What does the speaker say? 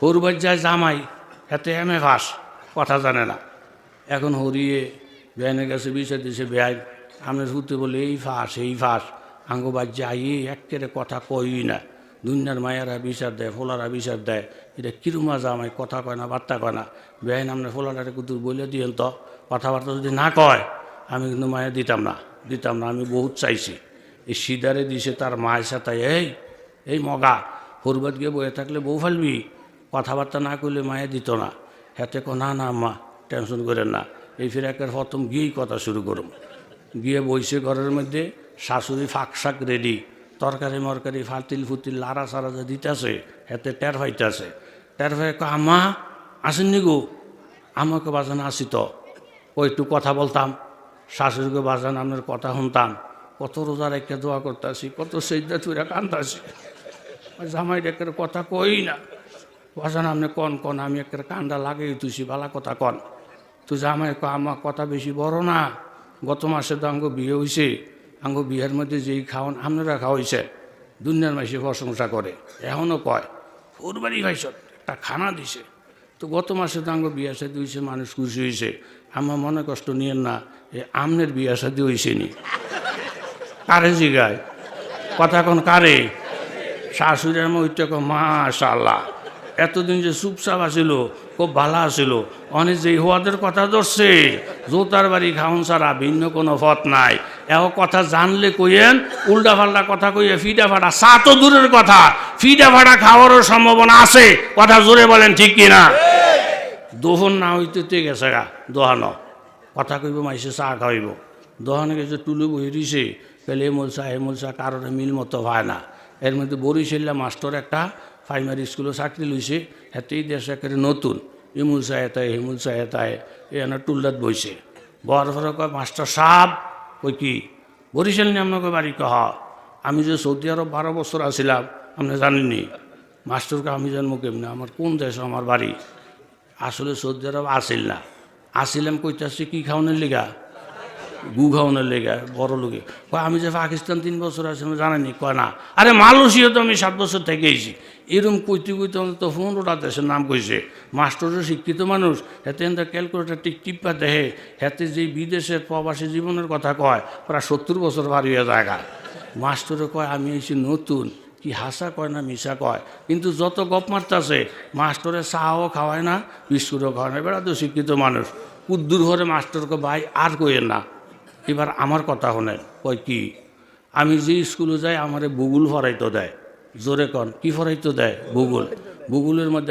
হরবার যায় জামাই এতে এমএ ফাঁস কথা জানে না। এখন হরিয়ে বেআইনের কাছে বিচার দিয়েছে, বেআইন আপনার হুতে বলে এই ফাঁস আঙ্গ বাজ্যে আইয়ে একেবারে কথা কই না। দুনিয়ার মায়েরা বিচার দেয়, ফোলারা বিচার দেয়, এটা কিরুমা জামাই কথা কয় না, বার্তা কয় না। বেআইন আপনার ফোলাটারে কুতুর বলে দিয়েন তো, কথাবার্তা যদি না কয় আমি কিন্তু মায়ের দিতাম না। আমি বহুত চাইছি। এই সিদারে দিছে তার মায়ের সাথে, এই মগা হরবাদ গিয়ে বয়ে থাকলে বউ ফেলবি, কথাবার্তা না করলে মায়ে দিত না। হাতে না আম্মা টেনশন করেন না, এই ফিরে একের প্রথম গিয়েই কথা শুরু করুন। গিয়ে বইছে ঘরের মধ্যে, শাশুড়ি ফাঁক শাক রেডি, তরকারি মরকারি ফুতিল লাড়া সারা যে দিতেছে, হাতে টের হইতেছে। টের হয়ে আম্মা আসেননি গো, আমাকে বাজান আসি তো, ও একটু কথা বলতাম। শাশুড়িকে বাজান আপনার কথা শুনতাম, কত রোজা রেখে দোয়া করতেছি, কত সেজদা চুরা কান্দাছি, জামাই ডেকের কথা কই না। বাজান আপনি কন আমি একের কান্দা লাগিয়ে তুইছি, বালা কথা কন। তুই জামাই আমার কথা বেশি বড় না, গত মাসে তো আঙ্গ বিয়ে হয়েছে, আঙ্গ বিয়ের মধ্যে যেই খাওয়ান আপনারা খাওয়াইছে, দুনিয়ার মাসে প্রশংসা করে, এখনও কয় ফুরবাড়ি ভাইস একটা খানা দিছে। তো গত মাসে তো আঙ্গ বিয়ে সাথে হয়েছে, মানুষ খুশি হয়েছে, আমার মনে কষ্ট নিয়েন না, এ আমনের বিয়ে সাথে হয়েছে নি। কারে জিগায় কথা কোন কারে? শাশুড়ির মধ্যে মাশাআল্লাহ, এতদিন যে চুপচাপ আসিল, খুব ভালো আসিল, অনেক যে হওয়াদের কথা ধরছে, জোতার বাড়ি খাউন ছাড়া ভিন্ন কোনো পথ নাই। এও কথা জানলে কইয়েন, উল্টা পাল্টা কথা কইয়ে ফিডা ফাটা, চা তো দূরের কথা, ফিডা ফাটা খাওয়ারও সম্ভাবনা আছে। কথা জোরে বলেন ঠিক কিনা? দোহন না হইতে গেছে গা দোহানো, কথা কইব মাইসে চা খাওয়াইব, দোহানে গেছে টুলু বই দিছে, পেলে এমলসা কারোর মিল মতো হয় না। এর মধ্যে বরিশাল্লা মাস্টার একটা প্রাইমারি স্কুলে চাকরি লইছে, হেতেই দেশ একেবারে নতুন, ইমুল সাহেতায় হিমুল সাহেতায় এখানে টুল্লাত বইছে। বর ফর কয় মাস্টার সাহেব, ওই কি বরিশাল নিয়ে আপনাকে বাড়ি কহ? আমি যে সৌদি আরব 12 বছর আসিলাম, আপনি জানেননি। মাস্টারকে আমি জানবো কেমনি, আমার কোন দেশ আমার বাড়ি? আসলে সৌদি আরব আসিলাম কইতাছি কি খাওয়ানোর লিগা, গু খাওয়ানোর লেগে বড় লোকে কয় আমি যে পাকিস্তান 3 বছর আছি জানেনি। কয় না, আরে মালয়েশিয়া তো আমি 7 বছর থেকে এসেছি। এরকম কইতে তো 15টা দেশের নাম কইছে। মাস্টারও শিক্ষিত মানুষ, হেতে ক্যালকুলেটার টিপা দেখে, হেতে যেই বিদেশের প্রবাসী জীবনের কথা কয় প্রায় 70 বছর ভার হইয়া জায়গা। মাস্টারে কয় আমি এসেছি নতুন, কি হাসা কয় না মিশা কয়, কিন্তু যত গপ মারতেছে মাস্টারে চাও খাওয়ায় না, বিস্কুটও খাওয়ায় না। বেড়া তো শিক্ষিত মানুষ, কুদ্দুর ঘরে মাস্টারকে ভাই আর কইেন না। এবার আমার কথা শোনেন, কয় কি আমি যে স্কুলে যাই আমারে ভূগোল ফরাইতো দেয়। জোরে কন কি ফরাইতো দেয়? ভূগোল। ভূগোলের মধ্যে